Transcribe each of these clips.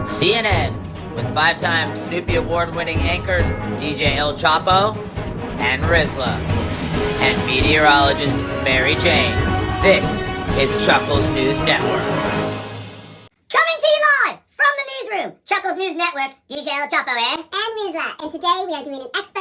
CNN with 5-time Snoopy Award-winning anchors DJ El Choppo and Rizla and meteorologist Mary Jane. This is Chuckles News Network. Coming to you live from the newsroom, Chuckles News Network, DJ El Choppo and Rizla, and today we are doing an expose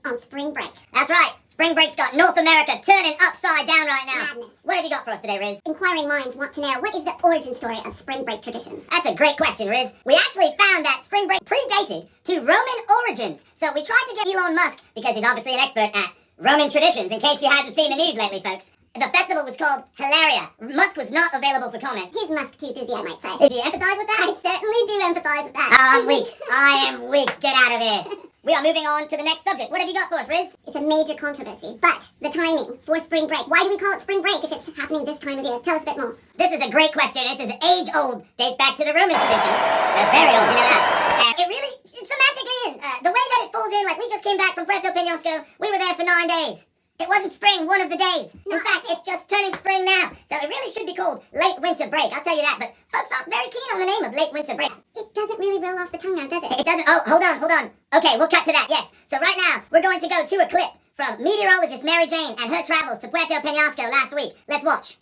on spring break. That's right, spring break's got North America turning upside down right now. Madness. What have you got for us today, Riz? Inquiring minds want to know, what is the origin story of spring break traditions? That's a great question, Riz. We actually found that spring break predated to Roman origins. So we tried to get Elon Musk, because he's obviously an expert at Roman traditions, in case you hadn't seen the news lately, folks. The festival was called Hilaria. Musk was not available for comment. He's Musk too busy, I might say. Did you empathize with that? I certainly do empathize with that. Oh, I'm weak. I am weak. Get out of here. We are moving on to the next subject. What have you got for us, Riz? It's a major controversy, but the timing for spring break. Why do we call it spring break if it's happening this time of year? Tell us a bit more. This is a great question. This is age-old. Dates back to the Roman traditions. They're very old, you know that. And it really, semantically, the way that it falls in, like we just came back from Puerto Penasco, we were there for 9 days. It wasn't spring one of the days. In fact, it's just turning spring now. So it really should be called late winter break, I'll tell you that. But folks aren't very keen on the name of late winter break. It doesn't really roll off the tongue now, does it? It doesn't. Oh, hold on. Okay, we'll cut to that, yes. So right now, we're going to go to a clip from meteorologist Mary Jane and her travels to Puerto Penasco last week. Let's watch.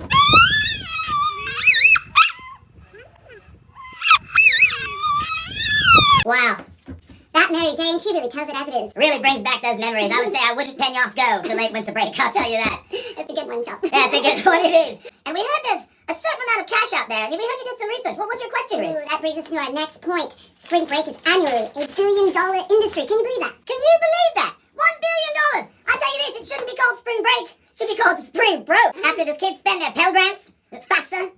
Wow. That Mary Jane, she really tells it as it is. Really brings back those memories. I would say I wouldn't Penasco to late winter break, I'll tell you that. That's a good one, Chop. That's a good one, it is. And we heard there's a certain amount of cash out there, and we heard you did some research. What was your question, Riz? Ooh, that brings us to our next point. Spring break is annually $1 billion industry. Can you believe that? Can you believe that? $1 billion! I tell you this, it shouldn't be called spring break. It should be called spring broke. After the kids spend their Pell Grants, FAFSA,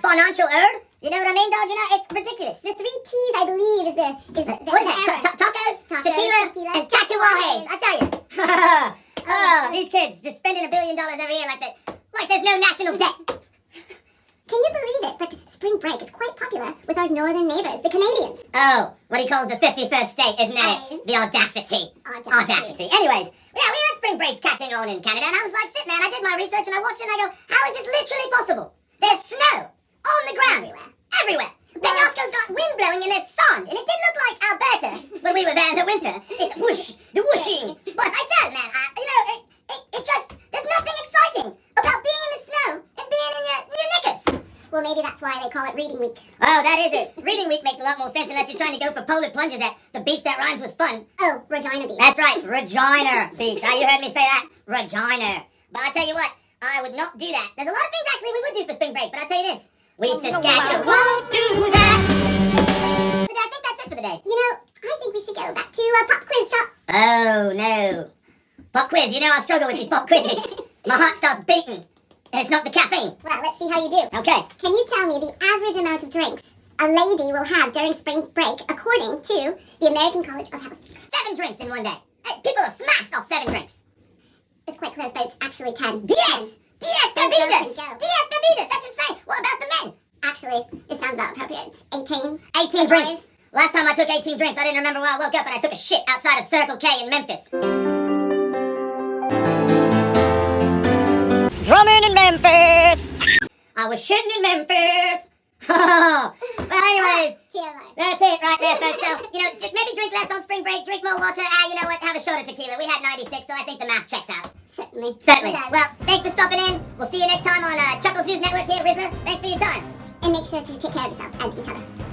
financial earn. You know what I mean, dog? You know, it's ridiculous. The 3 T's, I believe, is the what is that? Tacos, tequila, and tatuajes. I tell you. Oh, these kids just spending $1 billion every year like there's no national debt. Can you believe it? But spring break is quite popular with our northern neighbors, the Canadians. Oh, what he calls the 51st state, isn't that it? The audacity. Anyways, yeah, we heard spring breaks catching on in Canada, and I was like sitting there, and I did my research, and I watched it, and I go, how is this literally possible? There's snow on the ground. Everywhere. Penasco's got wind blowing and there's sand, and it did look like Alberta when we were there in the winter. It's whoosh, the whooshing. But I tell you, man, it just, there's nothing exciting about being in the snow and being in your knickers. Well, maybe that's why they call it Reading Week. Oh, that is it. Reading Week makes a lot more sense unless you're trying to go for polar plunges at the beach that rhymes with fun. Oh, Regina Beach. That's right, Regina Beach. You heard me say that? Regina. But I tell you what, I would not do that. There's a lot of things actually we would do for spring break, but I'll tell you this. We Saskatchewan won't do that. But I think that's it for the day. You know, I think we should go back to pop quiz, Chop. Oh, no. Pop quiz. You know I struggle with these pop quizzes. My heart starts beating. And it's not the caffeine. Well, let's see how you do. Okay. Can you tell me the average amount of drinks a lady will have during spring break according to the American College of Health? 7 drinks in one day. People are smashed off 7 drinks. It's quite close, but it's actually 10. Diez bebidas! 10 bebidas! That's insane! What about the men? Actually, it sounds about appropriate. It's 18. 18 drinks. Last time I took 18 drinks, I didn't remember where I woke up and I took a shit outside of Circle K in Memphis. Drumming in Memphis! I was shitting in Memphis! Well, anyways, that's it right there, folks. So, maybe drink less on spring break, drink more water. You know what? Have a shot of tequila. We had 96, so I think the math checks out. Certainly. Well, thanks for stopping in. We'll see you next time on Chuckles News Network here, Rizla. Thanks for your time. And make sure to take care of yourself and each other.